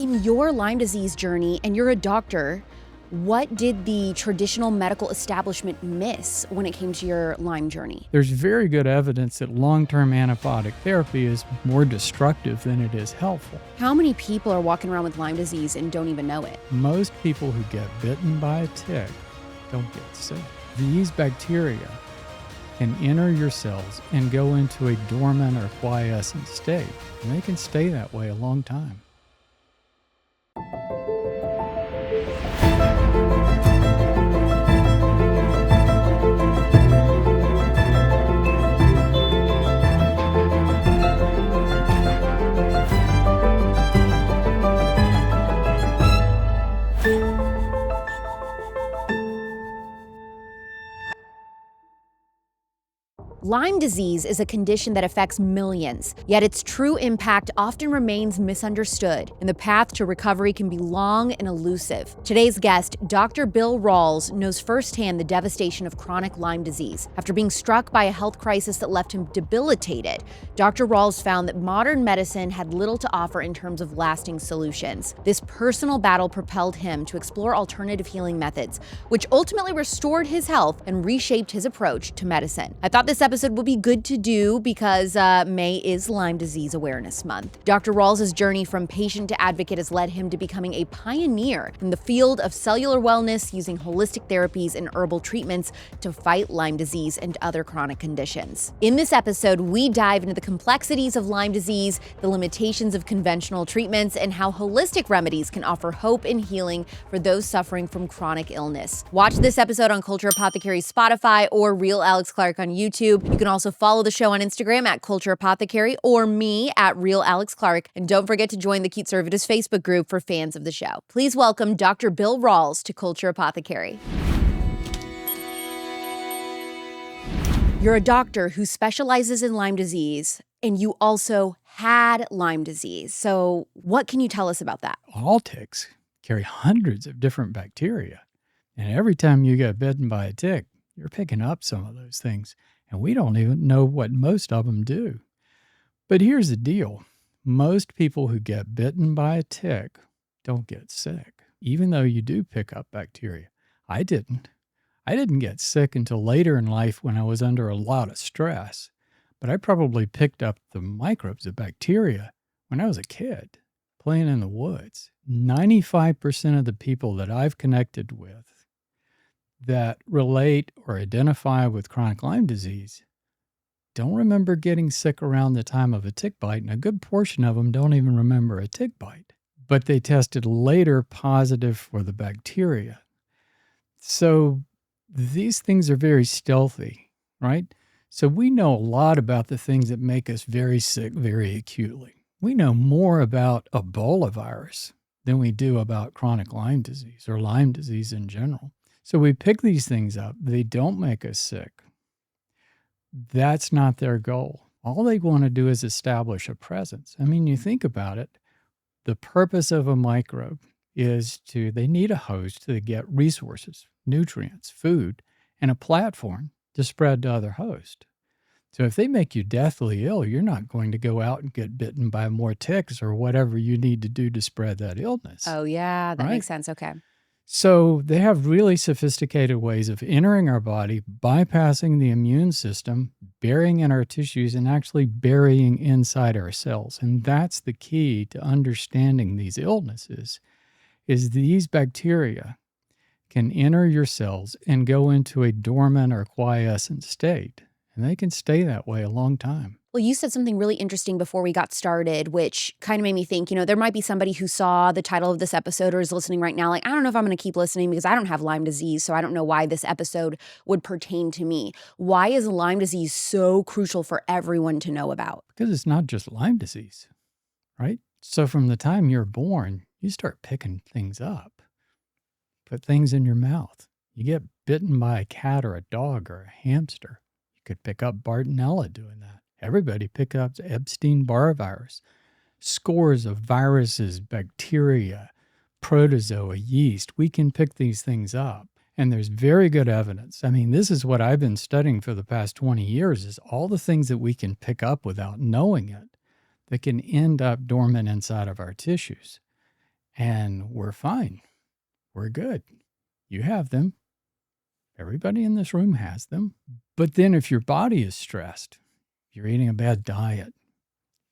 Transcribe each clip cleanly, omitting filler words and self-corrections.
In your Lyme disease journey, and you're a doctor, what did the traditional medical establishment miss when it came to your Lyme journey? There's very good evidence that long-term antibiotic therapy is more destructive than it is helpful. How many people are walking around with Lyme disease and don't even know it? Most people who get bitten by a tick don't get sick. These bacteria can enter your cells and go into a dormant or quiescent state, and they can stay that way a long time. Lyme disease is a condition that affects millions, yet its true impact often remains misunderstood, and the path to recovery can be long and elusive. Today's guest, Dr. Bill Rawls, knows firsthand the devastation of chronic Lyme disease. After being struck by a health crisis that left him debilitated, Dr. Rawls found that modern medicine had little to offer in terms of lasting solutions. This personal battle propelled him to explore alternative healing methods, which ultimately restored his health and reshaped his approach to medicine. I thought this episode will be good to do because May is Lyme Disease Awareness Month. Dr. Rawls' journey from patient to advocate has led him to becoming a pioneer in the field of cellular wellness, using holistic therapies and herbal treatments to fight Lyme disease and other chronic conditions. In this episode, we dive into the complexities of Lyme disease, the limitations of conventional treatments, and how holistic remedies can offer hope and healing for those suffering from chronic illness. Watch this episode on Culture Apothecary Spotify or Real Alex Clark on YouTube. You can also follow the show on Instagram at Culture Apothecary or me at Real Alex Clark. And don't forget to join the Cute Conservatives Facebook group for fans of the show. Please welcome Dr. Bill Rawls to Culture Apothecary. You're a doctor who specializes in Lyme disease, and you also had Lyme disease. So what can you tell us about that? All ticks carry hundreds of different bacteria, and every time you get bitten by a tick, you're picking up some of those things. And we don't even know what most of them do. But here's the deal. Most people who get bitten by a tick don't get sick, even though you do pick up bacteria. I didn't. I didn't get sick until later in life when I was under a lot of stress. But I probably picked up the microbes of bacteria when I was a kid, playing in the woods. 95% of the people that I've connected with that relate or identify with chronic Lyme disease don't remember getting sick around the time of a tick bite, and a good portion of them don't even remember a tick bite. But they tested later positive for the bacteria. So these things are very stealthy, right? So we know a lot about the things that make us very sick very acutely. We know more about Ebola virus than we do about chronic Lyme disease or Lyme disease in general. So we pick these things up. They don't make us sick. That's not their goal. All they want to do is establish a presence. I mean, you think about it. The purpose of a microbe is they need a host to get resources, nutrients, food, and a platform to spread to other hosts. So if they make you deathly ill, you're not going to go out and get bitten by more ticks or whatever you need to do to spread that illness. Oh, yeah, that right? makes sense. Okay. So they have really sophisticated ways of entering our body, bypassing the immune system, burying in our tissues, and actually burying inside our cells. And that's the key to understanding these illnesses, is these bacteria can enter your cells and go into a dormant or quiescent state. And they can stay that way a long time. Well, you said something really interesting before we got started, which kind of made me think, there might be somebody who saw the title of this episode or is listening right now, like, I don't know if I'm going to keep listening because I don't have Lyme disease, so I don't know why this episode would pertain to me. Why is Lyme disease so crucial for everyone to know about? Because it's not just Lyme disease, right? So from the time you're born, you start picking things up, put things in your mouth. You get bitten by a cat or a dog or a hamster. You could pick up Bartonella doing that. Everybody pick up Epstein-Barr virus, scores of viruses, bacteria, protozoa, yeast. We can pick these things up. And there's very good evidence. I mean, this is what I've been studying for the past 20 years, is all the things that we can pick up without knowing it that can end up dormant inside of our tissues. and we're fine. We're good. You have them. Everybody in this room has them. But then if your body is stressed, you're eating a bad diet.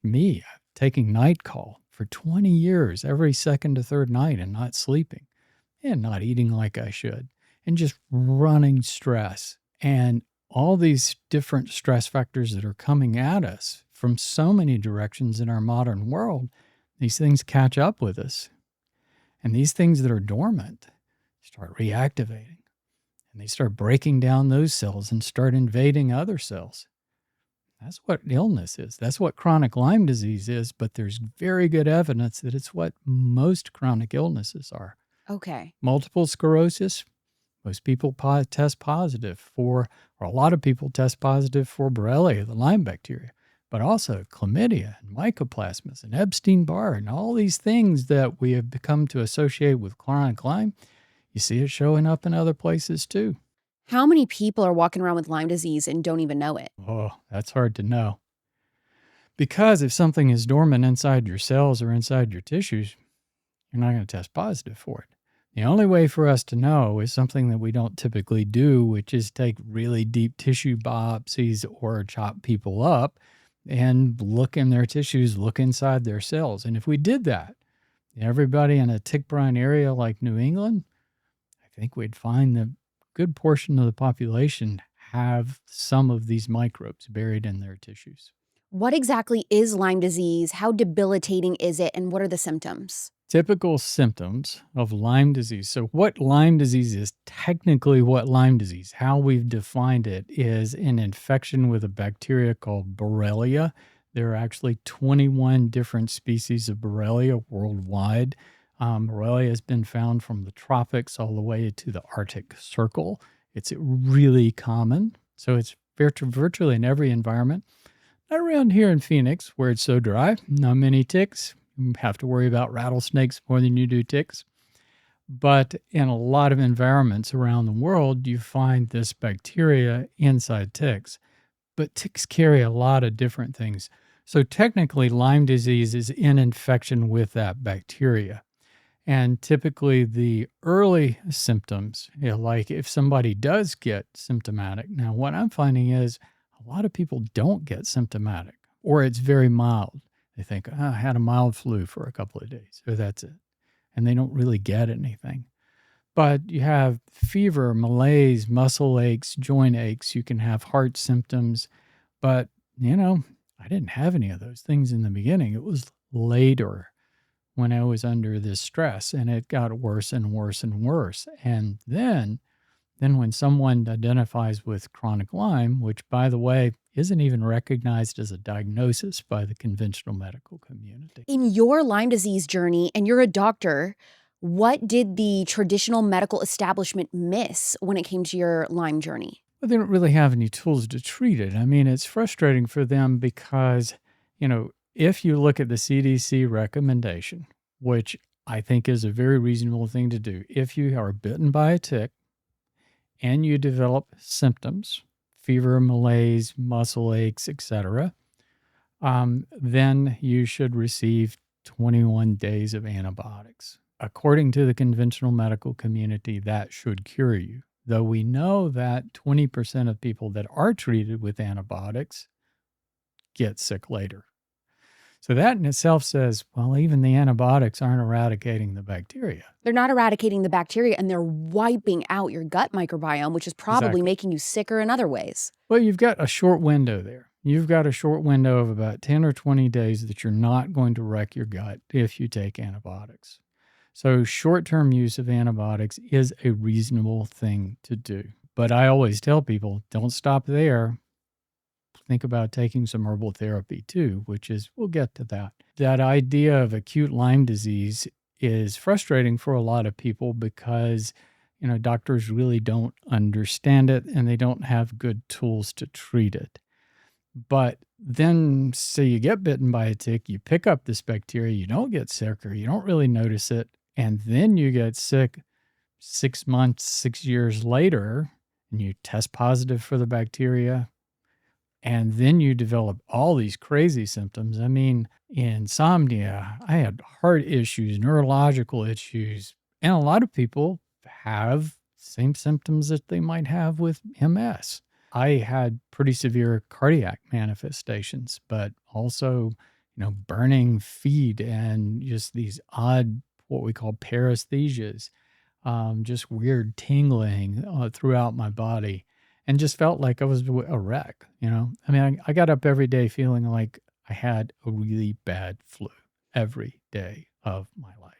Me, I'm taking night call for 20 years, every second to third night, and not sleeping and not eating like I should and just running stress and all these different stress factors that are coming at us from so many directions in our modern world. These things catch up with us, and these things that are dormant start reactivating, and they start breaking down those cells and start invading other cells. That's what illness is. That's what chronic Lyme disease is, but there's very good evidence that it's what most chronic illnesses are. Okay. Multiple sclerosis, most people test positive for, or a lot of people test positive for Borrelia, the Lyme bacteria, but also chlamydia and mycoplasmas and Epstein-Barr and all these things that we have become to associate with chronic Lyme. You see it showing up in other places too. How many people are walking around with Lyme disease and don't even know it? Oh, that's hard to know. Because if something is dormant inside your cells or inside your tissues, you're not going to test positive for it. The only way for us to know is something that we don't typically do, which is take really deep tissue biopsies or chop people up and look in their tissues, look inside their cells. And if we did that, everybody in a tick-prone area like New England, I think we'd find that a good portion of the population have some of these microbes buried in their tissues. What exactly is Lyme disease? How debilitating is it? And what are the symptoms? Typical symptoms of Lyme disease. So what Lyme disease is, technically what Lyme disease, how we've defined it, is an infection with a bacteria called Borrelia. There are actually 21 different species of Borrelia worldwide. Borrelia has been found from the tropics all the way to the Arctic Circle. It's really common. So it's virtually in every environment. Not around here in Phoenix, where it's so dry, not many ticks. You have to worry about rattlesnakes more than you do ticks. But in a lot of environments around the world, you find this bacteria inside ticks. But ticks carry a lot of different things. So technically, Lyme disease is in infection with that bacteria. And typically the early symptoms, like if somebody does get symptomatic, now what I'm finding is a lot of people don't get symptomatic, or it's very mild. They think, I had a mild flu for a couple of days, or that's it. And they don't really get anything. But you have fever, malaise, muscle aches, joint aches. You can have heart symptoms. But, I didn't have any of those things in the beginning. It was later when I was under this stress, and it got worse and worse and worse. And then when someone identifies with chronic Lyme, which, by the way, isn't even recognized as a diagnosis by the conventional medical community. In your Lyme disease journey, and you're a doctor, what did the traditional medical establishment miss when it came to your Lyme journey? Well, they don't really have any tools to treat it. I mean, it's frustrating for them because, if you look at the CDC recommendation, which I think is a very reasonable thing to do, if you are bitten by a tick and you develop symptoms, fever, malaise, muscle aches, etc., then you should receive 21 days of antibiotics. According to the conventional medical community, that should cure you. Though we know that 20% of people that are treated with antibiotics get sick later. So that in itself says, well, even the antibiotics aren't eradicating the bacteria. They're not eradicating the bacteria, and they're wiping out your gut microbiome, which is probably Exactly. making you sicker in other ways. Well, you've got a short window there. You've got a short window of about 10 or 20 days that you're not going to wreck your gut if you take antibiotics. So short-term use of antibiotics is a reasonable thing to do. But I always tell people, don't stop there. Think about taking some herbal therapy too, which is, we'll get to that. That idea of acute Lyme disease is frustrating for a lot of people because, doctors really don't understand it and they don't have good tools to treat it. But then, say you get bitten by a tick, you pick up this bacteria, you don't get sick or you don't really notice it, and then you get sick 6 months, 6 years later, and you test positive for the bacteria. And then you develop all these crazy symptoms. I mean, insomnia, I had heart issues, neurological issues, and a lot of people have same symptoms that they might have with MS. I had pretty severe cardiac manifestations, but also, burning feet and just these odd, what we call paresthesias, just weird tingling throughout my body, and just felt like I was a wreck. I mean, I got up every day feeling like I had a really bad flu every day of my life.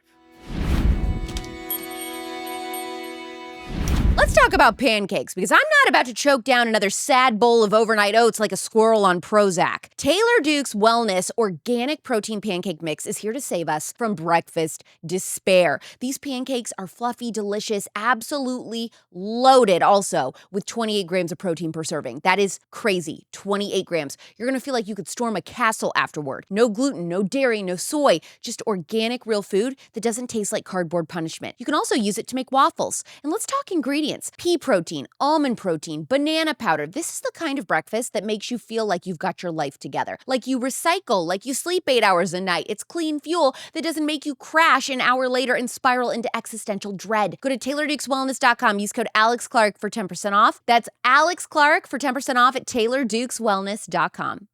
Let's talk about pancakes, because I'm not about to choke down another sad bowl of overnight oats like a squirrel on Prozac. Taylor Duke's Wellness Organic Protein Pancake Mix is here to save us from breakfast despair. These pancakes are fluffy, delicious, absolutely loaded also with 28 grams of protein per serving. That is crazy, 28 grams. You're gonna feel like you could storm a castle afterward. No gluten, no dairy, no soy, just organic real food that doesn't taste like cardboard punishment. You can also use it to make waffles. And let's talk ingredients. Pea protein, almond protein, banana powder. This is the kind of breakfast that makes you feel like you've got your life together. Like you recycle, like you sleep 8 hours a night. It's clean fuel that doesn't make you crash an hour later and spiral into existential dread. Go to TaylorDukesWellness.com. Use code AlexClark for 10% off. That's Alex Clark for 10% off at TaylorDukesWellness.com.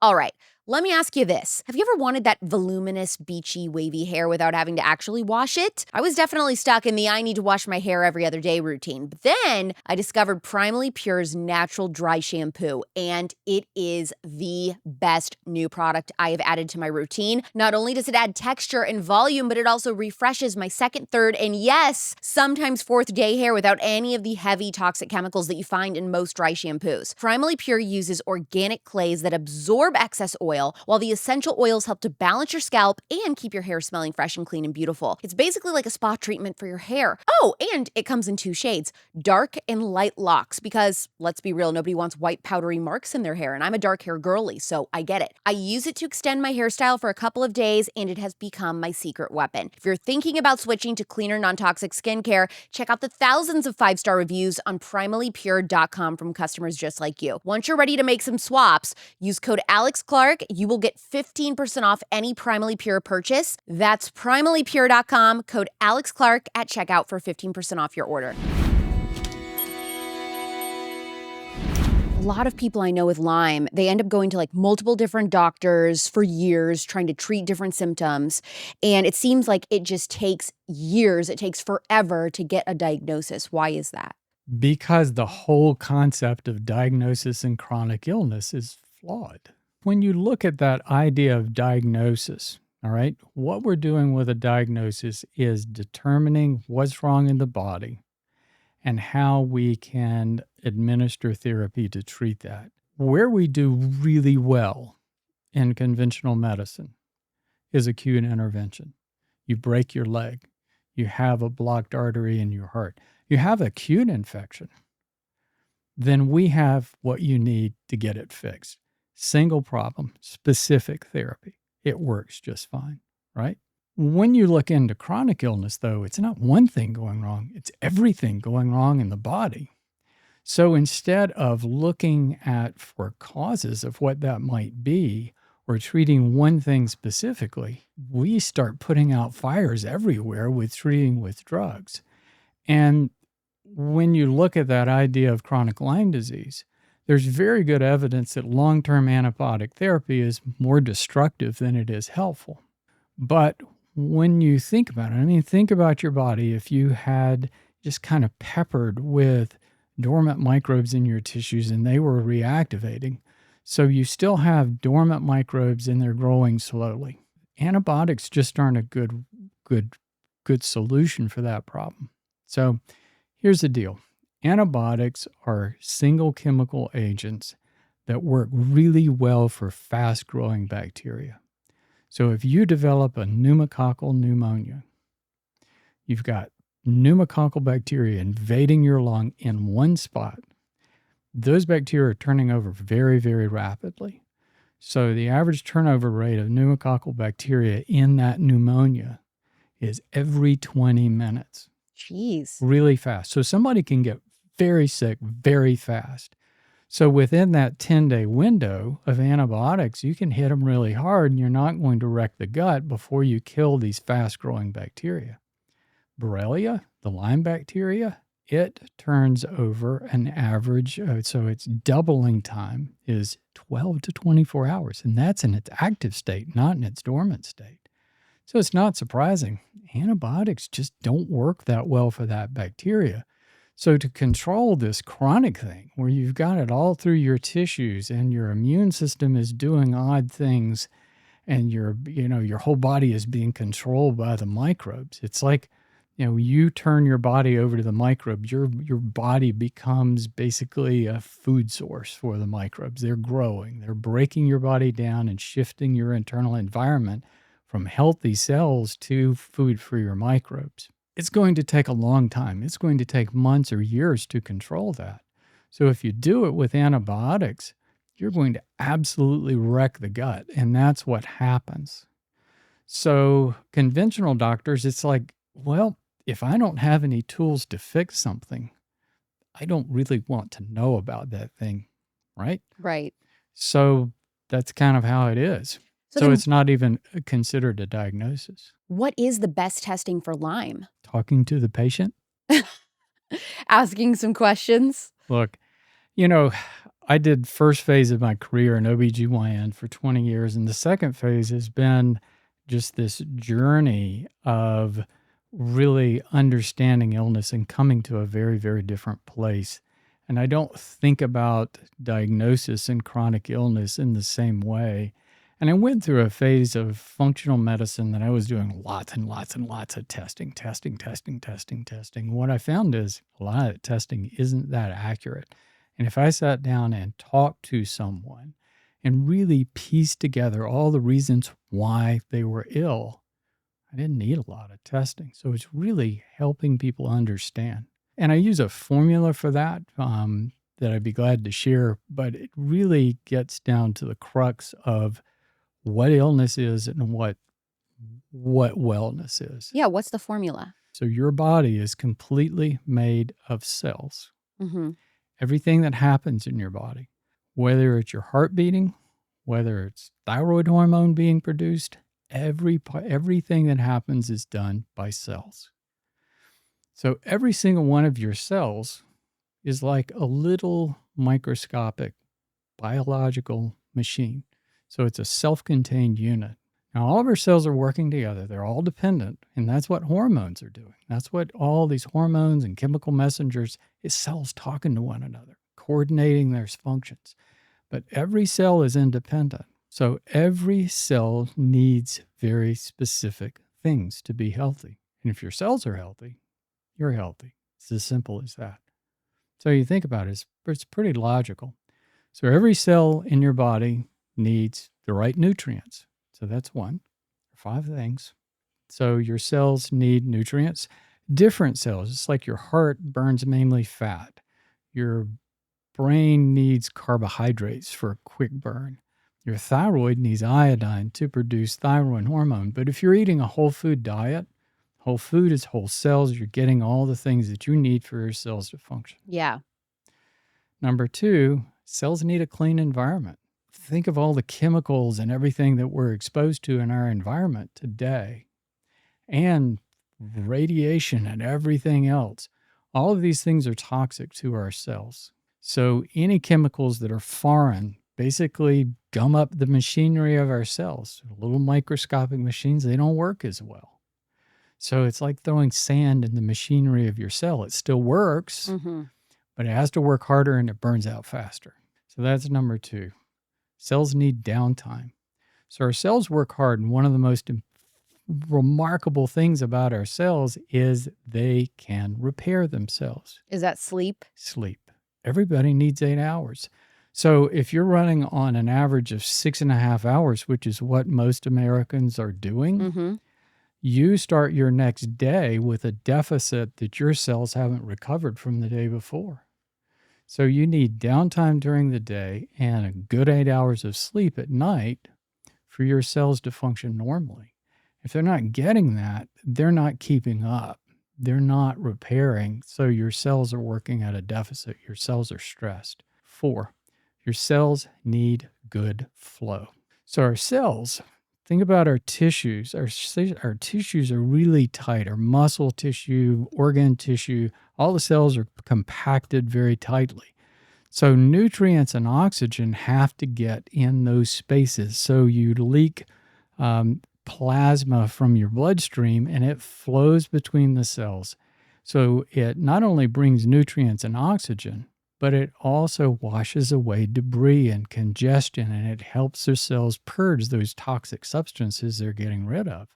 All right. Let me ask you this. Have you ever wanted that voluminous, beachy, wavy hair without having to actually wash it? I was definitely stuck in the I need to wash my hair every other day routine. But then I discovered Primally Pure's natural dry shampoo, and it is the best new product I have added to my routine. Not only does it add texture and volume, but it also refreshes my second, third, and yes, sometimes fourth day hair without any of the heavy toxic chemicals that you find in most dry shampoos. Primally Pure uses organic clays that absorb excess oil, while the essential oils help to balance your scalp and keep your hair smelling fresh and clean and beautiful. It's basically like a spa treatment for your hair. Oh, and it comes in 2 shades, dark and light locks, because let's be real, nobody wants white powdery marks in their hair, and I'm a dark hair girly, so I get it. I use it to extend my hairstyle for a couple of days, and it has become my secret weapon. If you're thinking about switching to cleaner, non-toxic skincare, check out the thousands of 5-star reviews on PrimallyPure.com from customers just like you. Once you're ready to make some swaps, use code AlexClark. You will get 15% off any Primally Pure purchase. That's PrimallyPure.com, code AlexClark at checkout for 15% off your order. A lot of people I know with Lyme, they end up going to like multiple different doctors for years trying to treat different symptoms. And it seems like it just takes years. It takes forever to get a diagnosis. Why is that? Because the whole concept of diagnosis and chronic illness is flawed. When you look at that idea of diagnosis, all right, what we're doing with a diagnosis is determining what's wrong in the body and how we can administer therapy to treat that. Where we do really well in conventional medicine is acute intervention. You break your leg, you have a blocked artery in your heart, you have acute infection, then we have what you need to get it fixed. Single problem, specific therapy. It works just fine, right? When you look into chronic illness, though, it's not one thing going wrong, it's everything going wrong in the body. So instead of looking at for causes of what that might be or treating one thing specifically, we start putting out fires everywhere with treating with drugs. And when you look at that idea of chronic Lyme disease, there's very good evidence that long-term antibiotic therapy is more destructive than it is helpful. But when you think about it, I mean, think about your body. If you had just kind of peppered with dormant microbes in your tissues and they were reactivating, so you still have dormant microbes and they're growing slowly. Antibiotics just aren't a good solution for that problem. So here's the deal. Antibiotics are single chemical agents that work really well for fast-growing bacteria. So if you develop a pneumococcal pneumonia, you've got pneumococcal bacteria invading your lung in one spot. Those bacteria are turning over very, very rapidly. So the average turnover rate of pneumococcal bacteria in that pneumonia is every 20 minutes. Jeez. Really fast. So somebody can get very sick very fast. So within that 10-day window of antibiotics, you can hit them really hard and you're not going to wreck the gut before you kill these fast-growing bacteria. Borrelia, the Lyme bacteria, it turns over an average, so its doubling time is 12 to 24 hours, and that's in its active state, not in its dormant state. So it's not surprising. Antibiotics just don't work that well for that bacteria. So to control this chronic thing where you've got it all through your tissues and your immune system is doing odd things and your whole body is being controlled by the microbes. It's like, you turn your body over to the microbes, your body becomes basically a food source for the microbes. They're growing. They're breaking your body down and shifting your internal environment from healthy cells to food for your microbes. It's going to take a long time. It's going to take months or years to control that. So if you do it with antibiotics, you're going to absolutely wreck the gut, and that's what happens. So conventional doctors, it's like, well, if I don't have any tools to fix something, I don't really want to know about that thing, right? Right. So that's kind of how it is. So it's not even considered a diagnosis. What is the best testing for Lyme? Talking to the patient. Asking some questions. Look, I did first phase of my career in OBGYN for 20 years, and the second phase has been just this journey of really understanding illness and coming to a very, very different place. And I don't think about diagnosis and chronic illness in the same way. And I went through a phase of functional medicine that I was doing lots and lots and lots of testing. What I found is a lot of the testing isn't that accurate. And if I sat down and talked to someone and really pieced together all the reasons why they were ill, I didn't need a lot of testing. So it's really helping people understand. And I use a formula for that that I'd be glad to share, but it really gets down to the crux of what illness is and what wellness is. Yeah, what's the formula? So your body is completely made of cells. Mm-hmm. Everything that happens in your body, whether it's your heart beating, whether it's thyroid hormone being produced, everything that happens is done by cells. So every single one of your cells is like a little microscopic biological machine. So it's a self-contained unit. Now, all of our cells are working together. They're all dependent, and that's what hormones are doing. That's what all these hormones and chemical messengers is cells talking to one another, coordinating their functions. But every cell is independent. So every cell needs very specific things to be healthy. And if your cells are healthy, you're healthy. It's as simple as that. So you think about it, it's pretty logical. So every cell in your body needs the right nutrients. So that's one, 5 things. So your cells need nutrients. Different cells, it's like your heart burns mainly fat. Your brain needs carbohydrates for a quick burn. Your thyroid needs iodine to produce thyroid hormone. But if you're eating a whole food diet, whole food is whole cells, you're getting all the things that you need for your cells to function. Yeah. Number 2, cells need a clean environment. Think of all the chemicals and everything that we're exposed to in our environment today, and radiation and everything else. All of these things are toxic to our cells. So any chemicals that are foreign basically gum up the machinery of our cells. Little microscopic machines, they don't work as well. So it's like throwing sand in the machinery of your cell. It still works, but it has to work harder and it burns out faster. So that's number 2. Cells need downtime. So our cells work hard, and one of the most remarkable things about our cells is they can repair themselves. Is that sleep? Sleep. Everybody needs 8 hours. So if you're running on an average of 6.5 hours, which is what most Americans are doing, you start your next day with a deficit that your cells haven't recovered from the day before. So you need downtime during the day and a good 8 hours of sleep at night for your cells to function normally. If they're not getting that, they're not keeping up. They're not repairing. So your cells are working at a deficit. Your cells are stressed. 4, Your cells need good flow. So our cells, think about our tissues. Our tissues are really tight. Our muscle tissue, organ tissue, all the cells are compacted very tightly. So nutrients and oxygen have to get in those spaces. So you leak plasma from your bloodstream and it flows between the cells. So it not only brings nutrients and oxygen, but it also washes away debris and congestion, and it helps the cells purge those toxic substances they're getting rid of.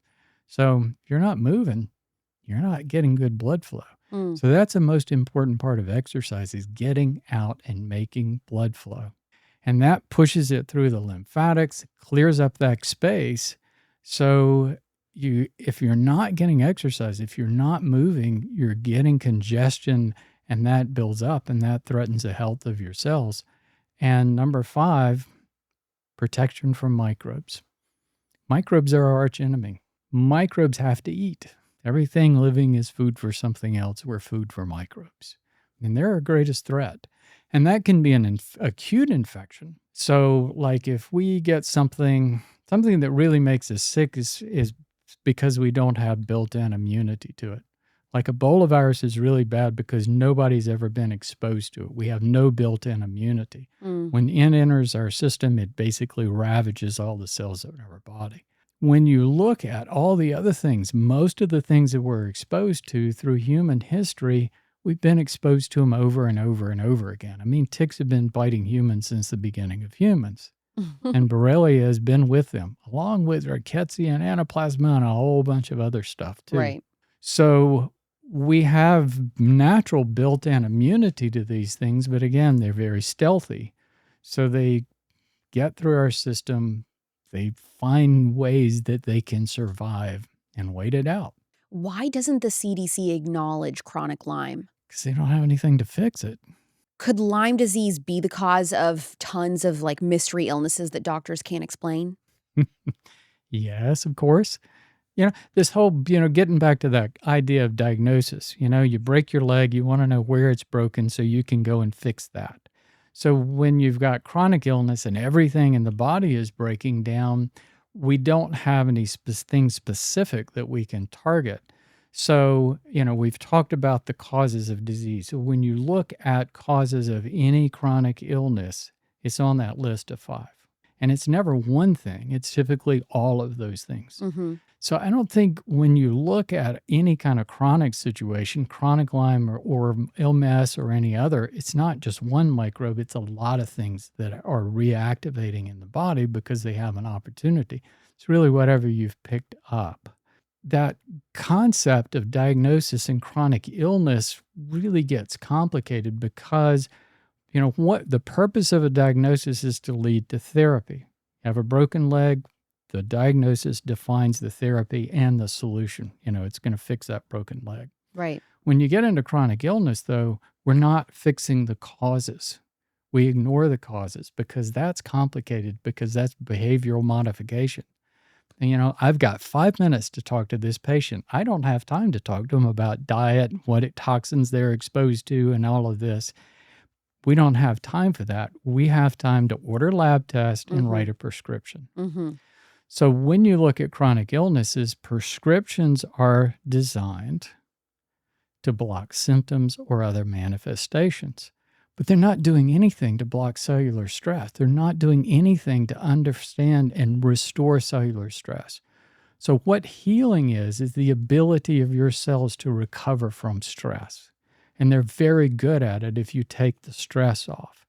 So if you're not moving, you're not getting good blood flow. So that's the most important part of exercise, is getting out and making blood flow. And that pushes it through the lymphatics, clears up that space. So if you're not getting exercise, if you're not moving, you're getting congestion, and that builds up, and that threatens the health of your cells. And number 5, protection from microbes. Microbes are our arch enemy. Microbes have to eat. Everything living is food for something else. We're food for microbes. And they're our greatest threat. And that can be an acute infection. So like if we get something that really makes us sick is because we don't have built-in immunity to it. Like Ebola virus is really bad because nobody's ever been exposed to it. We have no built-in immunity. When it enters our system, it basically ravages all the cells in our body. When you look at all the other things, most of the things that we're exposed to through human history, we've been exposed to them over and over and over again. I mean, ticks have been biting humans since the beginning of humans. And Borrelia has been with them, along with Rickettsia and Anaplasma and a whole bunch of other stuff too. Right. So we have natural built-in immunity to these things, but again, they're very stealthy. So they get through our system. They find ways that they can survive and wait it out. Why doesn't the CDC acknowledge chronic Lyme? Because they don't have anything to fix it. Could Lyme disease be the cause of tons of mystery illnesses that doctors can't explain? Yes, of course. This whole, getting back to that idea of diagnosis, you break your leg, you want to know where it's broken so you can go and fix that. So when you've got chronic illness and everything in the body is breaking down, we don't have anything specific that we can target. So, we've talked about the causes of disease. So when you look at causes of any chronic illness, it's on that list of 5. And it's never one thing. It's typically all of those things. So I don't think when you look at any kind of chronic situation, chronic Lyme or MS or any other, it's not just one microbe. It's a lot of things that are reactivating in the body because they have an opportunity. It's really whatever you've picked up. That concept of diagnosis and chronic illness really gets complicated because, what the purpose of a diagnosis is to lead to therapy. You have a broken leg, the diagnosis defines the therapy and the solution. It's going to fix that broken leg. Right. When you get into chronic illness, though, we're not fixing the causes. We ignore the causes because that's complicated, because that's behavioral modification. And, I've got 5 minutes to talk to this patient. I don't have time to talk to them about diet, what toxins they're exposed to, and all of this. We don't have time for that. We have time to order lab tests and write a prescription. So when you look at chronic illnesses, prescriptions are designed to block symptoms or other manifestations. But they're not doing anything to block cellular stress. They're not doing anything to understand and restore cellular stress. So what healing is the ability of your cells to recover from stress. And they're very good at it if you take the stress off.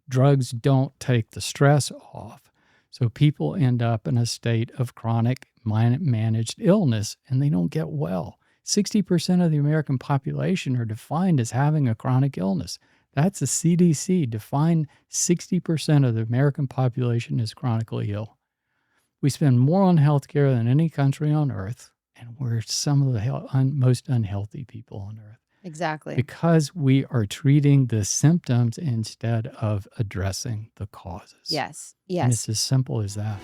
Drugs don't take the stress off. So people end up in a state of chronic managed illness and they don't get well. 60% of the American population are defined as having a chronic illness. That's the CDC. Define 60% of the American population as chronically ill. We spend more on healthcare than any country on earth, and we're some of the most unhealthy people on earth. Exactly. Because we are treating the symptoms instead of addressing the causes. Yes. And it's as simple as that.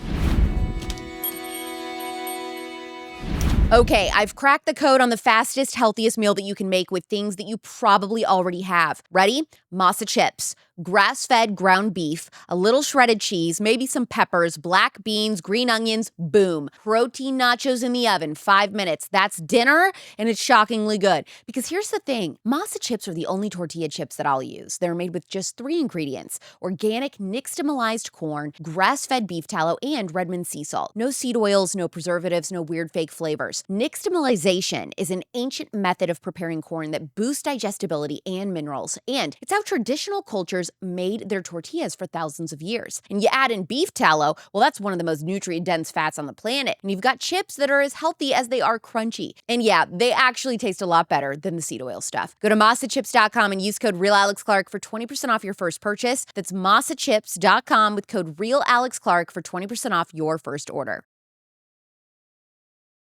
Okay, I've cracked the code on the fastest, healthiest meal that you can make with things that you probably already have. Ready? Masa chips, grass-fed ground beef, a little shredded cheese, maybe some peppers, black beans, green onions, boom. Protein nachos in the oven, 5 minutes. That's dinner, and it's shockingly good. Because here's the thing, masa chips are the only tortilla chips that I'll use. They're made with just 3 ingredients: organic nixtamalized corn, grass-fed beef tallow, and Redmond sea salt. No seed oils, no preservatives, no weird fake flavors. Nixtamalization is an ancient method of preparing corn that boosts digestibility and minerals, and it's how traditional cultures made their tortillas for thousands of years. And you add in beef tallow, well, that's one of the most nutrient-dense fats on the planet, and you've got chips that are as healthy as they are crunchy. And yeah, they actually taste a lot better than the seed oil stuff. Go to masachips.com and use code RealAlexClark for 20% off your first purchase. That's masachips.com with code RealAlexClark for 20% off your first order.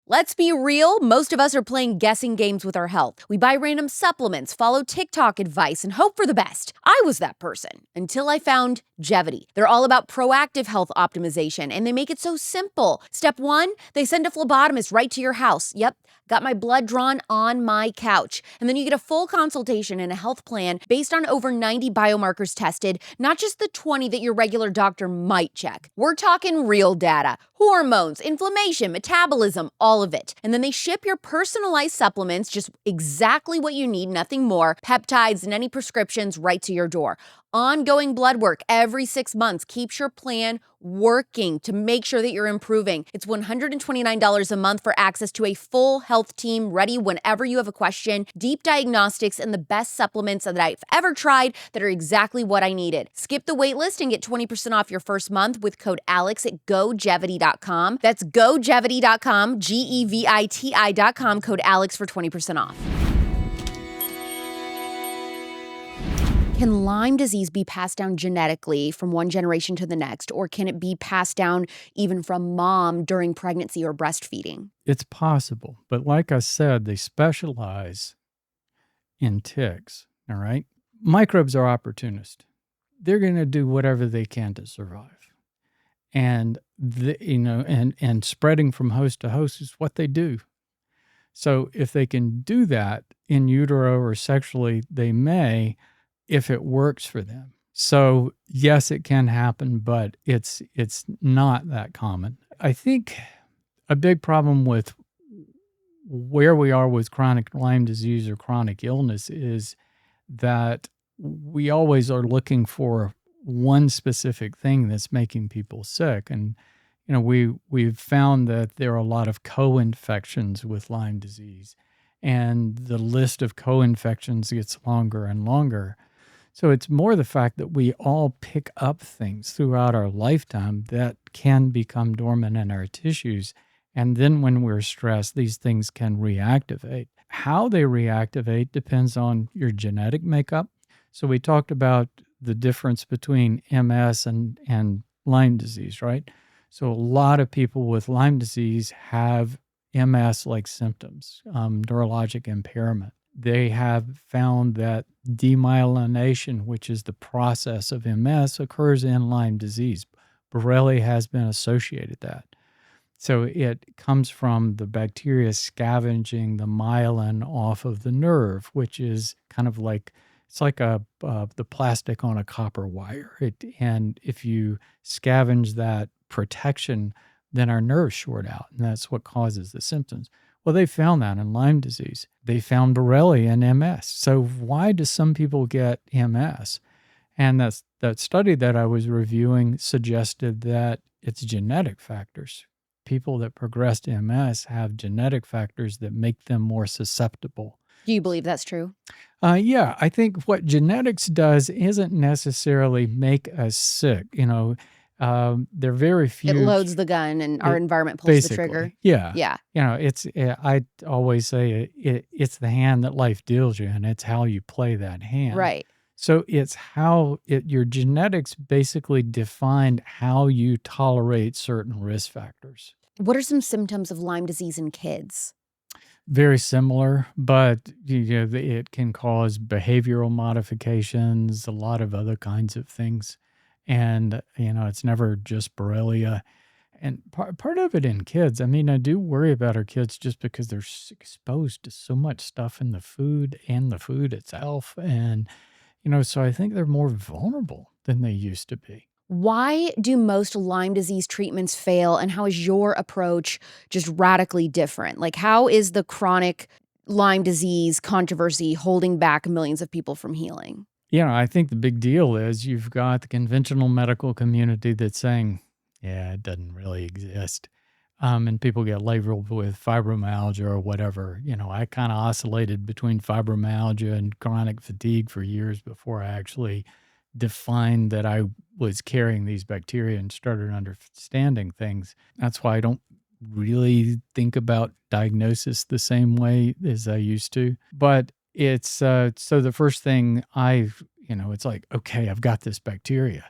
Let's be real, most of us are playing guessing games with our health. We buy random supplements, follow TikTok advice, and hope for the best. I was that person until I found Gevity. They're all about proactive health optimization, and they make it so simple. Step 1, they send a phlebotomist right to your house. Yep, got my blood drawn on my couch. And then you get a full consultation and a health plan based on over 90 biomarkers tested, not just the 20 that your regular doctor might check. We're talking real data, hormones, inflammation, metabolism, all of it. And then they ship your personalized supplements, just exactly what you need, nothing more, peptides and any prescriptions right to your door. Ongoing blood work every 6 months keeps your plan working to make sure that you're improving. It's $129 a month for access to a full health team ready whenever you have a question, deep diagnostics, and the best supplements that I've ever tried that are exactly what I needed. Skip the wait list and get 20% off your first month with code ALEX at gogevity.com. That's gogevity.com, GEVITI.com, code ALEX for 20% off. Can Lyme disease be passed down genetically from one generation to the next, or can it be passed down even from mom during pregnancy or breastfeeding? It's possible, but like I said, they specialize in ticks, all right? Microbes are opportunists. They're going to do whatever they can to survive. And and spreading from host to host is what they do. So if they can do that in utero or sexually, they may, if it works for them. So yes, it can happen, but it's not that common. I think a big problem with where we are with chronic Lyme disease or chronic illness is that we always are looking for one specific thing that's making people sick. And we've found that there are a lot of co-infections with Lyme disease, and the list of co-infections gets longer and longer. So it's more the fact that we all pick up things throughout our lifetime that can become dormant in our tissues. And then when we're stressed, these things can reactivate. How they reactivate depends on your genetic makeup. So we talked about the difference between MS and Lyme disease, right? So a lot of people with Lyme disease have MS-like symptoms, neurologic impairment. They have found that demyelination, which is the process of MS, occurs in Lyme disease. Borrelia has been associated that. So it comes from the bacteria scavenging the myelin off of the nerve, which is kind of like, it's like the plastic on a copper wire. And if you scavenge that protection, then our nerves short out, and that's what causes the symptoms. Well, they found that in Lyme disease. They found Borrelia in MS. So why do some people get MS? And that study that I was reviewing suggested that it's genetic factors. People that progress to MS have genetic factors that make them more susceptible. Do you believe that's true? Yeah, I think what genetics does isn't necessarily make us sick. There are very few. It loads the gun and our environment pulls the trigger. Yeah. Yeah. I always say it's the hand that life deals you, and it's how you play that hand. Right. So it's how your genetics basically define how you tolerate certain risk factors. What are some symptoms of Lyme disease in kids? Very similar, but it can cause behavioral modifications, a lot of other kinds of things. And, it's never just Borrelia. And part of it in kids, I mean, I do worry about our kids just because they're exposed to so much stuff in the food and the food itself. And, so I think they're more vulnerable than they used to be. Why do most Lyme disease treatments fail, and how is your approach just radically different? Like, how is the chronic Lyme disease controversy holding back millions of people from healing? I think the big deal is you've got the conventional medical community that's saying, yeah, it doesn't really exist. And people get labeled with fibromyalgia or whatever. I kind of oscillated between fibromyalgia and chronic fatigue for years before I actually defined that I was carrying these bacteria and started understanding things. That's why I don't really think about diagnosis the same way as I used to. But it's so the first thing it's like, okay, I've got this bacteria.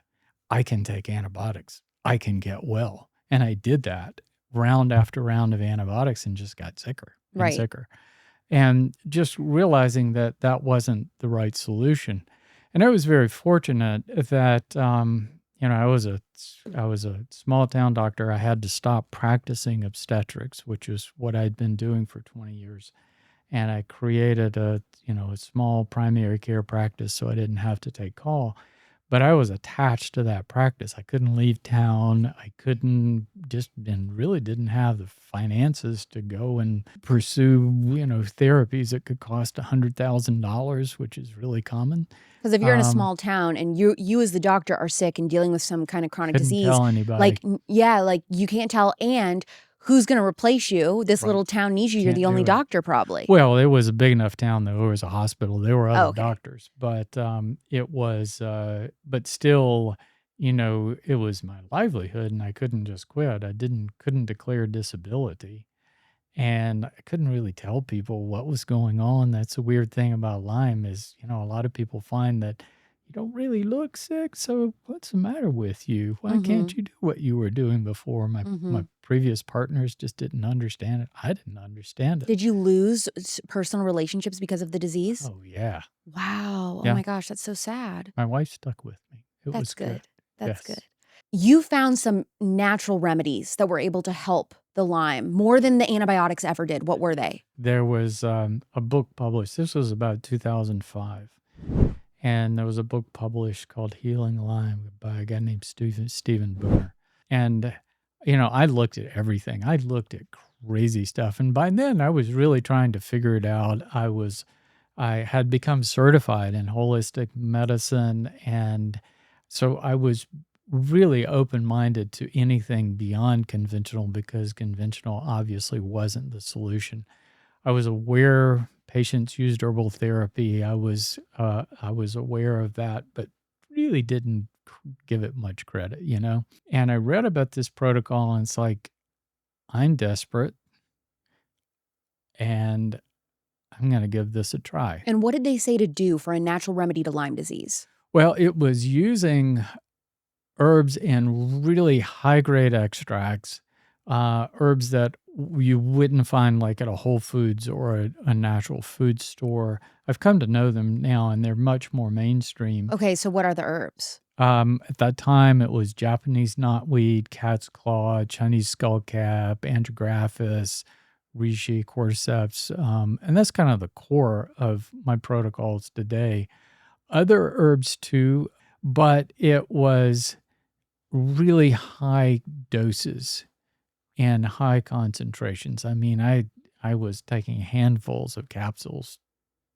I can take antibiotics. I can get well. And I did that round after round of antibiotics and just got sicker and Right. sicker. And just realizing that that wasn't the right solution. And I was very fortunate that, I was a small town doctor. I had to stop practicing obstetrics, which is what I'd been doing for 20 years. And I created a small primary care practice so I didn't have to take call. But I was attached to that practice. I couldn't leave town. I couldn't and really didn't have the finances to go and pursue, therapies that could cost $100,000, which is really common. Because if you're in a Um, small town and you as the doctor are sick and dealing with some kind of chronic couldn't disease, tell anybody. like, yeah, like you can't tell. And who's going to replace you? This Right. little town needs you. You're Can't the only do it. doctor, probably. Well, it was a big enough town that there was a hospital. There were Oh, other okay. doctors, but it was, but still, it was my livelihood, and I couldn't just quit. I couldn't declare disability, and I couldn't really tell people what was going on. That's a weird thing about Lyme is, a lot of people find that you don't really look sick. So what's the matter with you? Why Mm-hmm. can't you do what you were doing before? Mm-hmm. My previous partners just didn't understand it. I didn't understand it. Did you lose personal relationships because of the disease? Oh yeah. Wow. Oh Yeah. my gosh, that's so sad. My wife stuck with me. It That's was good. good. That's good. Yes. You found some natural remedies that were able to help the Lyme more than the antibiotics ever did. What were they? There was a book published. This was about 2005. And there was a book published called Healing Lyme by a guy named Stephen Booner. And, I looked at everything. I looked at crazy stuff. And by then I was really trying to figure it out. I had become certified in holistic medicine. And so I was really open minded to anything beyond conventional because conventional obviously wasn't the solution. I was aware patients used herbal therapy. I was aware of that, but really didn't give it much credit. And I read about this protocol, and it's like I'm desperate, and I'm going to give this a try. And what did they say to do for a natural remedy to Lyme disease? Well, it was using herbs and really high grade extracts, herbs that you wouldn't find like at a Whole Foods or a natural food store. I've come to know them now, and they're much more mainstream. Okay, so what are the herbs? At that time, it was Japanese knotweed, cat's claw, Chinese skullcap, angiographiscus, reishi, cordyceps, and that's kind of the core of my protocols today. Other herbs too, but it was really high doses and high concentrations. I mean, I was taking handfuls of capsules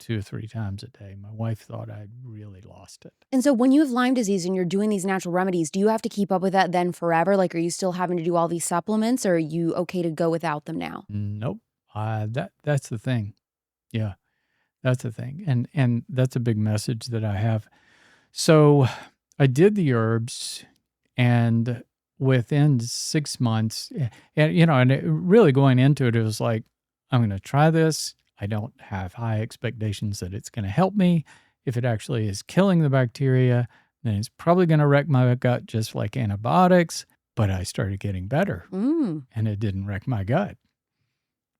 2 or 3 times a day. My wife thought I'd really lost it. And so when you have Lyme disease and you're doing these natural remedies, do you have to keep up with that then forever? Like, are you still having to do all these supplements, or are you okay to go without them now? Nope. That's the thing. Yeah, that's the thing. And that's a big message that I have. So I did the herbs, and within 6 months, and really going into it, it was like, I'm going to try this. I don't have high expectations that it's going to help me. If it actually is killing the bacteria, then it's probably going to wreck my gut just like antibiotics. But I started getting better, Mm. and it didn't wreck my gut,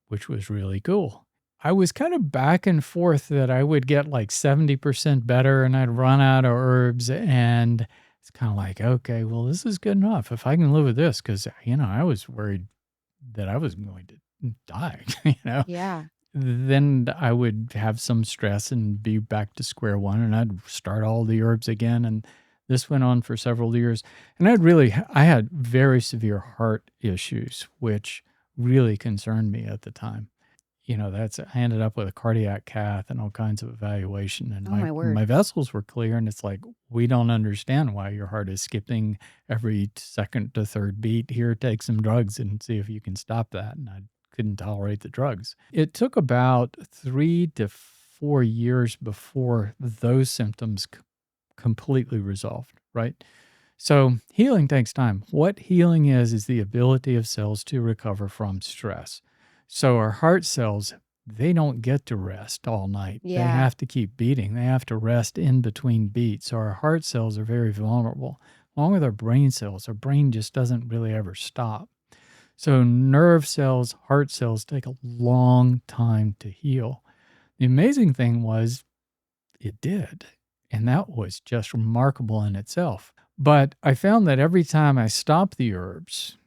which was really cool. I was kind of back and forth that I would get like 70% better and I'd run out of herbs. And it's kind of like, okay, well, this is good enough. If I can live with this, because, I was worried that I was going to die, Yeah. then I would have some stress and be back to square one, and I'd start all the herbs again. And this went on for several years. And I had very severe heart issues, which really concerned me at the time. I ended up with a cardiac cath and all kinds of evaluation, and Oh, my my word. vessels were clear. And it's like, we don't understand why your heart is skipping every second to third beat. Here, take some drugs and see if you can stop that. And I couldn't tolerate the drugs. It took about 3 to 4 years before those symptoms completely resolved, right? So healing takes time. What healing is the ability of cells to recover from stress. So our heart cells, they don't get to rest all night. They Yeah. have to keep beating. They have to rest in between beats. So our heart cells are very vulnerable. Along with our brain cells, our brain just doesn't really ever stop. So nerve cells, heart cells take a long time to heal. The amazing thing was it did. And that was just remarkable in itself. But I found that every time I stopped the herbs,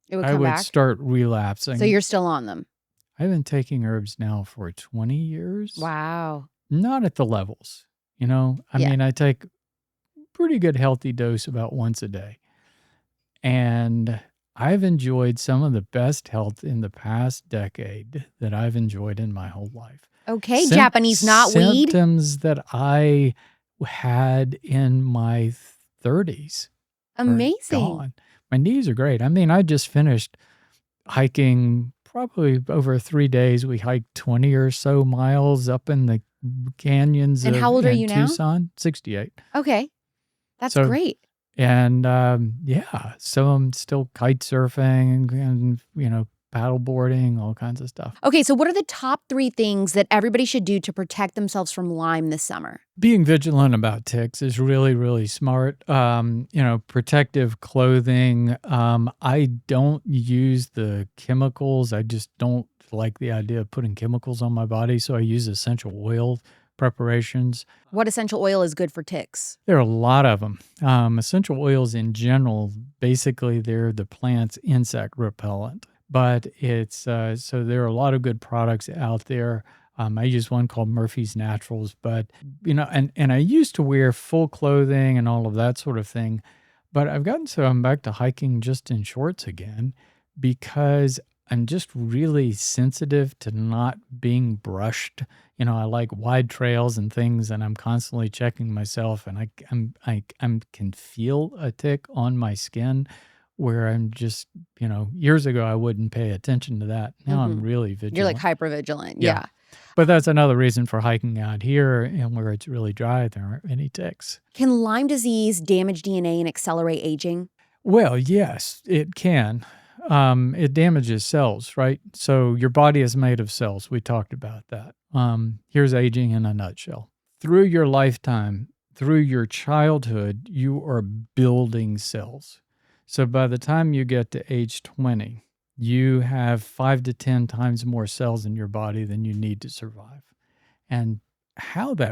It would I come would back. start So relapsing. you're still on them. I've been taking herbs now for 20 years. Wow. Not at the levels, I Yeah. mean, I take pretty good healthy dose about once a day. And I've enjoyed some of the best health in the past decade that I've enjoyed in my whole life. Okay, Japanese knotweed. Symptoms that I had in my 30s are Amazing. gone. My knees are great. I mean, I just finished hiking probably over 3 days. We hiked 20 or so miles up in the canyons And how old are in you now? Tucson, 68. Okay. That's So, great. and yeah, so I'm still kite surfing and, paddle boarding, all kinds of stuff. Okay, so what are the top 3 things that everybody should do to protect themselves from Lyme this summer? Being vigilant about ticks is really, really smart. Protective clothing. I don't use the chemicals. I just don't like the idea of putting chemicals on my body. So I use essential oil preparations. What essential oil is good for ticks? There are a lot of them. Essential oils in general, basically, they're the plant's insect repellent. But it's so there are a lot of good products out there. I use one called Murphy's Naturals, but and I used to wear full clothing and all of that sort of thing, but I've gotten so I'm back to hiking just in shorts again because I'm just really sensitive to not being brushed. I like wide trails and things, and I'm constantly checking myself, and I can feel a tick on my skin where I'm just, years ago I wouldn't pay attention to that. Now I'm really You're like vigilant. hypervigilant. Yeah. Yeah. But that's another reason for hiking out here and where it's really dry, there aren't any ticks. Can Lyme disease damage DNA and accelerate aging? Well, yes, it can. It damages cells, right? So your body is made of cells. We talked about that. Here's aging in a nutshell. Through your lifetime, through your childhood, you are building cells. So by the time you get to age 20, you have 5 to 10 times more cells in your body than you need to survive. And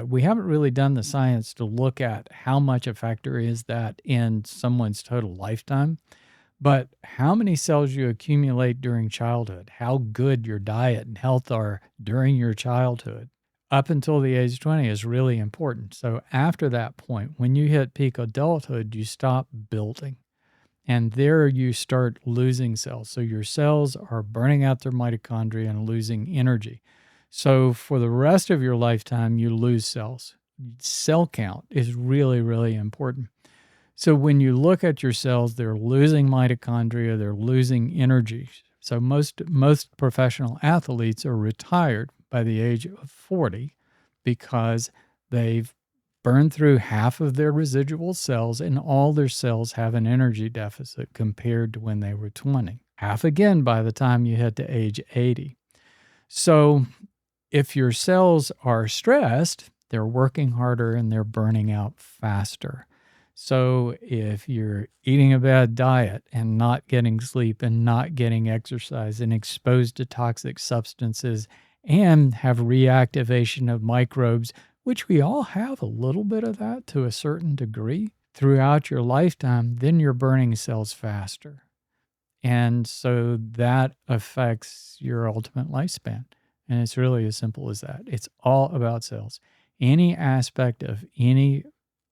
we haven't really done the science to look at how much a factor is that in someone's total lifetime, but how many cells you accumulate during childhood, how good your diet and health are during your childhood up until the age of 20 is really important. So after that point, when you hit peak adulthood, you stop building. And there you start losing cells. So your cells are burning out their mitochondria and losing energy. So for the rest of your lifetime, you lose cells. Cell count is really, really important. So when you look at your cells, they're losing mitochondria, they're losing energy. So most professional athletes are retired by the age of 40 because they've burned through half of their residual cells and all their cells have an energy deficit compared to when they were 20. Half again by the time you hit to age 80. So if your cells are stressed, they're working harder and they're burning out faster. So if you're eating a bad diet and not getting sleep and not getting exercise and exposed to toxic substances and have reactivation of microbes, which we all have a little bit of that to a certain degree, throughout your lifetime, then you're burning cells faster. And so that affects your ultimate lifespan. And it's really as simple as that. It's all about cells. Any aspect of any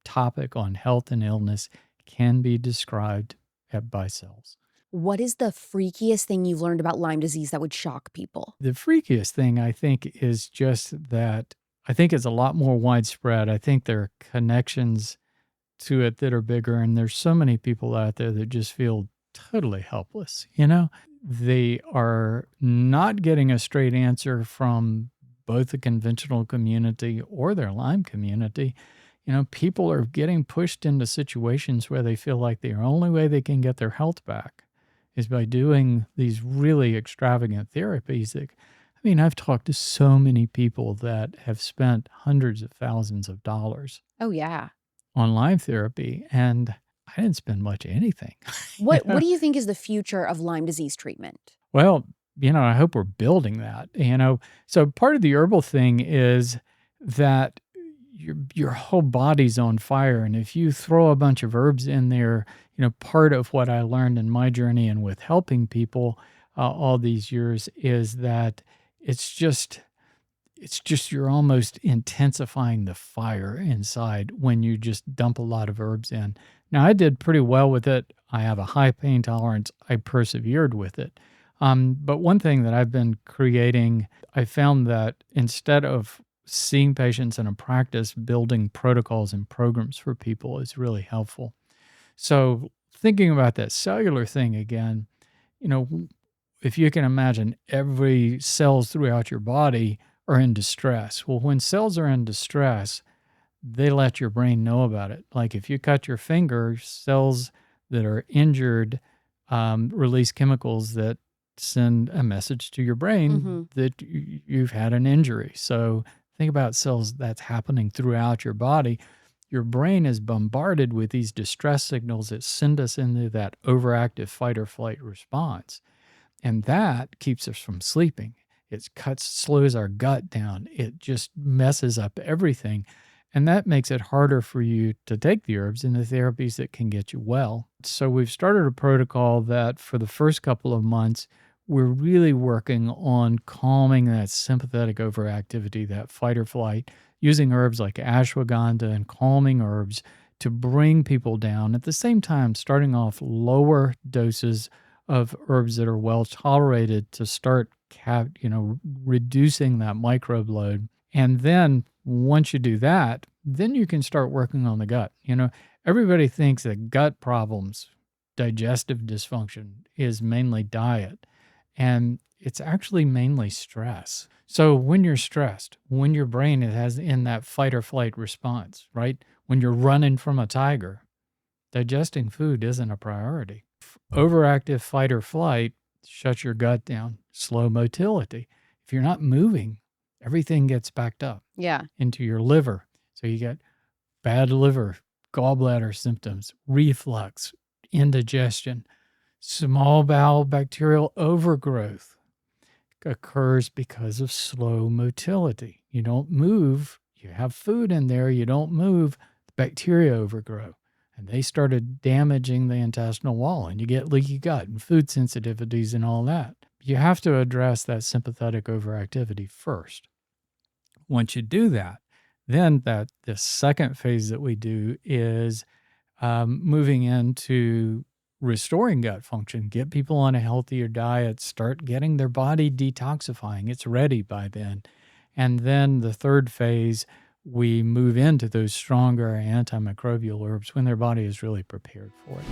topic on health and illness can be described by cells. What is the freakiest thing you've learned about Lyme disease that would shock people? The freakiest thing, I think, is just that I think it's a lot more widespread. I think there are connections to it that are bigger, and there's so many people out there that just feel totally helpless. They are not getting a straight answer from both the conventional community or their Lyme community. People are getting pushed into situations where they feel like the only way they can get their health back is by doing these really extravagant therapies. I've talked to so many people that have spent hundreds of thousands of dollars Oh, yeah. on Lyme therapy, and I didn't spend much of anything. What do you think is the future of Lyme disease treatment? Well, I hope we're building that. So part of the herbal thing is that your whole body's on fire, and if you throw a bunch of herbs in there, part of what I learned in my journey and with helping people all these years is that it's just you're almost intensifying the fire inside when you just dump a lot of herbs in. Now, I did pretty well with it. I have a high pain tolerance. I persevered with it. But one thing that I've been creating, I found that instead of seeing patients in a practice, building protocols and programs for people is really helpful. So thinking about that cellular thing again, if you can imagine, every cells throughout your body are in distress. Well, when cells are in distress, they let your brain know about it. Like if you cut your finger, cells that are injured release chemicals that send a message to your brain that you've had an injury. So think about cells that's happening throughout your body. Your brain is bombarded with these distress signals that send us into that overactive fight or flight response. And that keeps us from sleeping. It slows our gut down. It just messes up everything. And that makes it harder for you to take the herbs and the therapies that can get you well. So we've started a protocol that for the first couple of months, we're really working on calming that sympathetic overactivity, that fight or flight, using herbs like ashwagandha and calming herbs to bring people down. At the same time, starting off lower doses of herbs that are well tolerated to start reducing that microbe load. And then once you do that, then you can start working on the gut. Everybody thinks that gut problems, digestive dysfunction is mainly diet, and it's actually mainly stress. So when you're stressed, when your brain has in that fight or flight response, right? When you're running from a tiger, digesting food isn't a priority. Overactive fight or flight shuts your gut down. Slow motility. If you're not moving, everything gets backed up into your liver. So you get bad liver, gallbladder symptoms, reflux, indigestion, small bowel bacterial overgrowth occurs because of slow motility. You don't move. You have food in there. You don't move. The bacteria overgrow. And they started damaging the intestinal wall, and you get leaky gut and food sensitivities and all that. You have to address that sympathetic overactivity first. Once you do that, then the second phase that we do is moving into restoring gut function, get people on a healthier diet, start getting their body detoxifying. It's ready by then. And then the third phase, we move into those stronger antimicrobial herbs when their body is really prepared for it.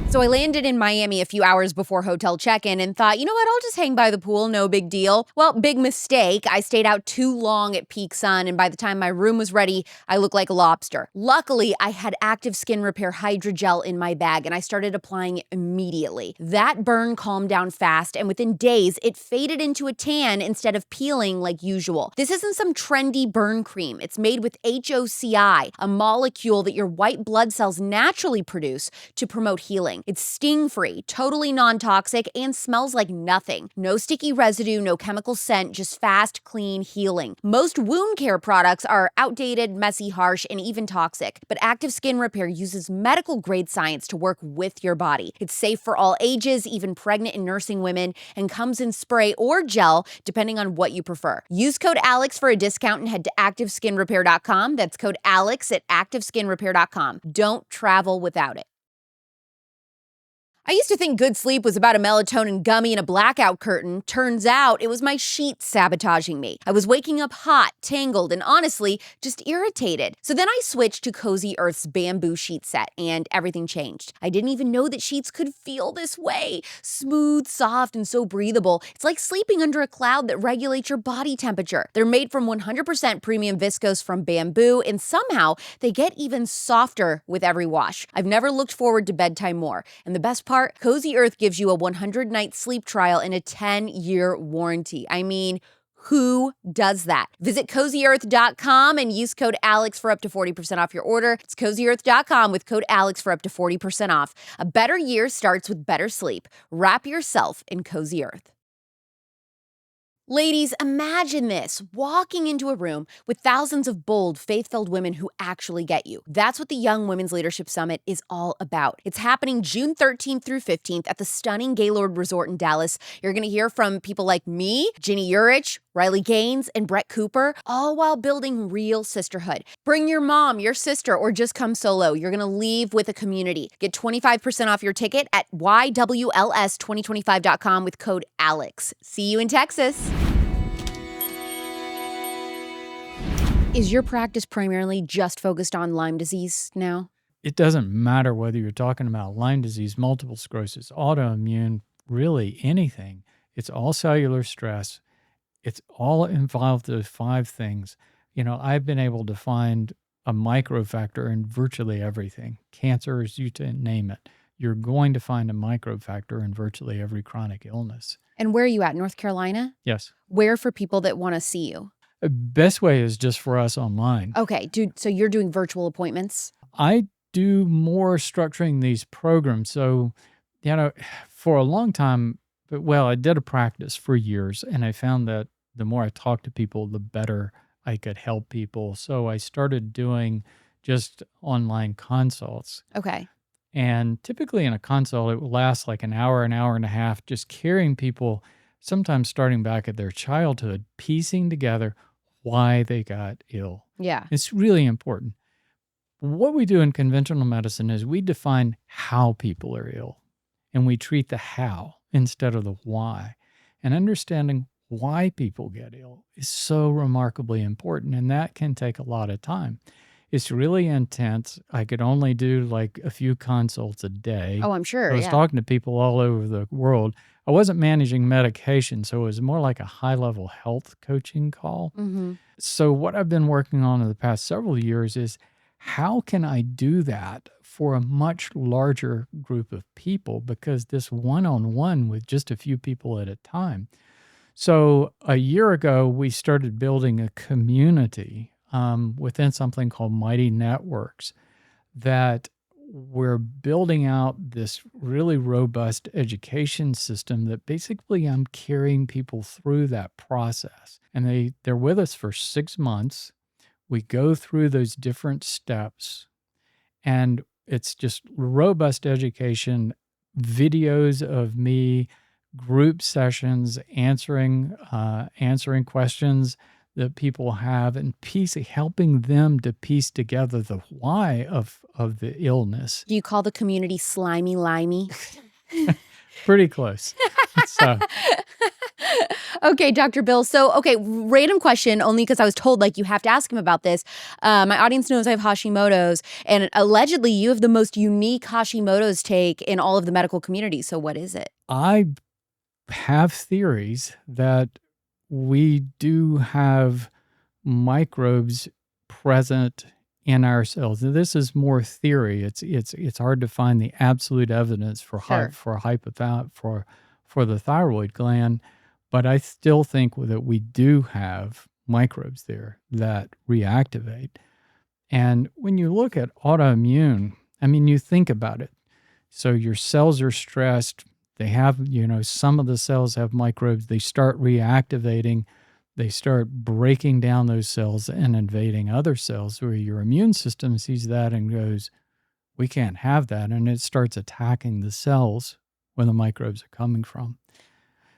So I landed in Miami a few hours before hotel check-in and thought, you know what, I'll just hang by the pool, no big deal. Well, big mistake. I stayed out too long at peak sun, and by the time my room was ready, I looked like a lobster. Luckily, I had active skin repair hydrogel in my bag, and I started applying it immediately. That burn calmed down fast, and within days, it faded into a tan instead of peeling like usual. This isn't some trendy burn cream. It's made with HOCI, a molecule that your white blood cells naturally produce to promote healing. healing. It's sting-free, totally non-toxic, and smells like nothing. No sticky residue, no chemical scent, just fast, clean healing. Most wound care products are outdated, messy, harsh, and even toxic. But Active Skin Repair uses medical-grade science to work with your body. It's safe for all ages, even pregnant and nursing women, and comes in spray or gel, depending on what you prefer. Use code ALEX for a discount and head to ActiveSkinRepair.com. That's code ALEX at ActiveSkinRepair.com. Don't travel without it. I used to think good sleep was about a melatonin gummy and a blackout curtain. Turns out it was my sheets sabotaging me. I was waking up hot, tangled, and honestly, just irritated. So then I switched to Cozy Earth's bamboo sheet set, and everything changed. I didn't even know that sheets could feel this way. Smooth, soft, and so breathable. It's like sleeping under a cloud that regulates your body temperature. They're made from 100% premium viscose from bamboo, and somehow they get even softer with every wash. I've never looked forward to bedtime more. And the best part, Cozy Earth gives you a 100-night sleep trial and a 10-year warranty. I mean, who does that? Visit CozyEarth.com and use code ALEX for up to 40% off your order. It's CozyEarth.com with code ALEX for up to 40% off. A better year starts with better sleep. Wrap yourself in Cozy Earth. Ladies, imagine this, walking into a room with thousands of bold, faith-filled women who actually get you. That's what the Young Women's Leadership Summit is all about. It's happening June 13th through 15th at the stunning Gaylord Resort in Dallas. You're going to hear from people like me, Ginny Urich, Riley Gaines, and Brett Cooper, all while building real sisterhood. Bring your mom, your sister, or just come solo. You're going to leave with a community. Get 25% off your ticket at YWLS2025.com with code ALEX. See you in Texas. Is your practice primarily just focused on Lyme disease now? It doesn't matter whether you're talking about Lyme disease, multiple sclerosis, autoimmune, really anything. It's all cellular stress. It's all involved those 5 things. You know, I've been able to find a microfactor in virtually everything. Cancers, you name it. You're going to find a microfactor in virtually every chronic illness. And where are you at? North Carolina? Yes. Where for people that want to see you? The best way is just for us online. Okay, so you're doing virtual appointments? I do more structuring these programs. So, you know, for a long time, I did a practice for years, and I found that the more I talked to people, the better I could help people. So I started doing just online consults. Okay. And typically in a consult, it will last like an hour and a half, just carrying people, sometimes starting back at their childhood, piecing together why they got ill. Yeah. It's really important. What we do in conventional medicine is we define how people are ill, and we treat the how instead of the why. And understanding why people get ill is so remarkably important, and that can take a lot of time. It's really intense. I could only do like a few consults a day. Oh, I'm sure. I was talking to people all over the world. I wasn't managing medication, so it was more like a high-level health coaching call. Mm-hmm. So what I've been working on in the past several years is how can I do that for a much larger group of people? Because this one-on-one with just a few people at a time. So a year ago, we started building a community within something called Mighty Networks that we're building out this really robust education system that basically I'm carrying people through that process. And they're with us for 6 months. We go through those different steps, and it's just robust education, videos of me, group sessions, answering questions that people have, and helping them to piece together the why of the illness. Do you call the community slimy limey? Pretty close. So. Okay, Dr. Bill. So, random question, only because I was told, you have to ask him about this. My audience knows I have Hashimoto's, and allegedly you have the most unique Hashimoto's take in all of the medical community. So what is it? I have theories that we do have microbes present in our cells. Now, this is more theory. It's hard to find the absolute evidence for the thyroid gland, but I still think that we do have microbes there that reactivate. And when you look at autoimmune, I mean, you think about it. So your cells are stressed. They have, some of the cells have microbes. They start reactivating. They start breaking down those cells and invading other cells, where your immune system sees that and goes, we can't have that. And it starts attacking the cells where the microbes are coming from.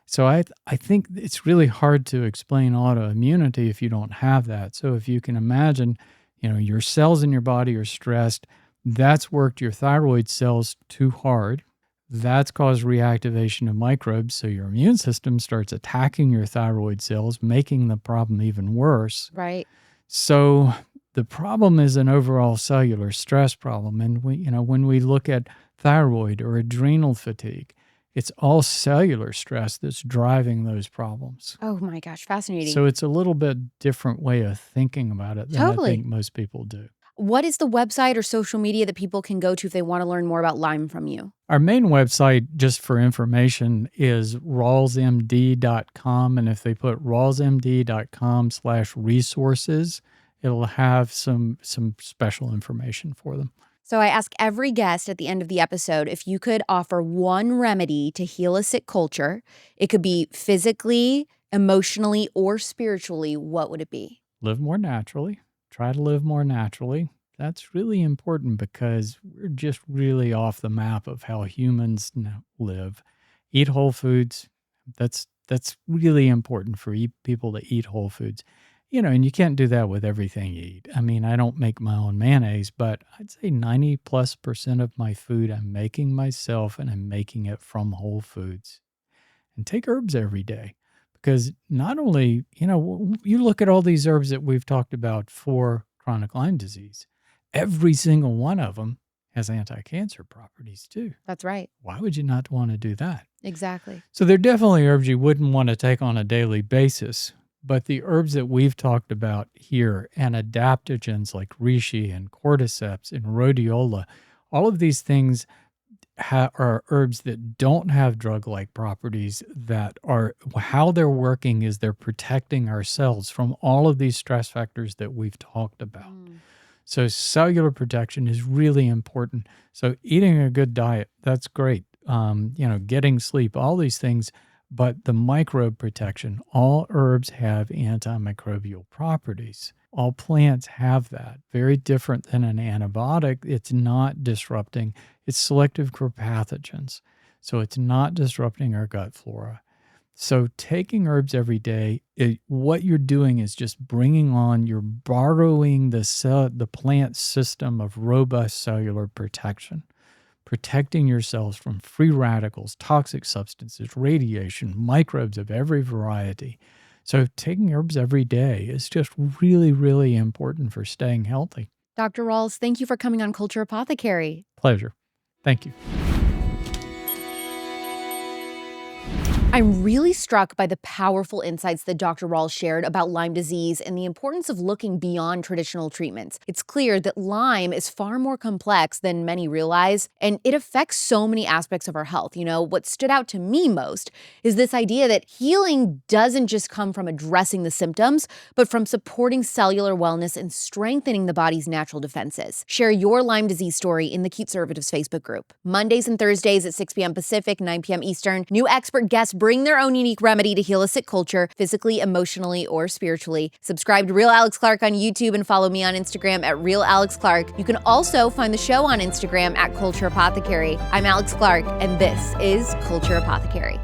So I think it's really hard to explain autoimmunity if you don't have that. So if you can imagine, your cells in your body are stressed, that's worked your thyroid cells too hard. That's caused reactivation of microbes. So your immune system starts attacking your thyroid cells, making the problem even worse. Right. So the problem is an overall cellular stress problem. And when we look at thyroid or adrenal fatigue, it's all cellular stress that's driving those problems. Oh my gosh, fascinating. So it's a little bit different way of thinking about it than Totally. I think most people do. What is the website or social media that people can go to if they want to learn more about Lyme from you? Our main website, just for information, is rawlsmd.com. And if they put rawlsmd.com/resources, it'll have some special information for them. So I ask every guest at the end of the episode if you could offer one remedy to heal a sick culture. It could be physically, emotionally, or spiritually. What would it be? Live more naturally. Try to live more naturally. That's really important because we're just really off the map of how humans live. Eat whole foods. That's really important for people to eat whole foods. And you can't do that with everything you eat. I mean, I don't make my own mayonnaise, but I'd say 90+% of my food I'm making myself, and I'm making it from whole foods. And take herbs every day, because not only, you look at all these herbs that we've talked about for chronic Lyme disease, every single one of them has anti-cancer properties too. That's right. Why would you not want to do that? Exactly. So they're definitely herbs you wouldn't want to take on a daily basis. But the herbs that we've talked about here, and adaptogens like reishi and cordyceps and rhodiola, all of these things are herbs that don't have drug-like properties, that are, how they're working is they're protecting our cells from all of these stress factors that we've talked about. So cellular protection is really important. So eating a good diet, that's great. Getting sleep, all these things. But the microbe protection, all herbs have antimicrobial properties. All plants have that. Very different than an antibiotic. It's not disrupting. It's selective for pathogens. So it's not disrupting our gut flora. So taking herbs every day, what you're doing is just you're borrowing the plant system of robust cellular protection. Protecting yourselves from free radicals, toxic substances, radiation, microbes of every variety. So taking herbs every day is just really, really important for staying healthy. Dr. Rawls, thank you for coming on Culture Apothecary. Pleasure. Thank you. I'm really struck by the powerful insights that Dr. Rawls shared about Lyme disease and the importance of looking beyond traditional treatments. It's clear that Lyme is far more complex than many realize, and it affects so many aspects of our health. What stood out to me most is this idea that healing doesn't just come from addressing the symptoms, but from supporting cellular wellness and strengthening the body's natural defenses. Share your Lyme disease story in the Conservatives Facebook group. Mondays and Thursdays at 6 p.m. Pacific, 9 p.m. Eastern, new expert guests bring their own unique remedy to heal a sick culture, physically, emotionally, or spiritually. Subscribe to Real Alex Clark on YouTube and follow me on Instagram at Real Alex Clark. You can also find the show on Instagram at Culture Apothecary. I'm Alex Clark, and this is Culture Apothecary.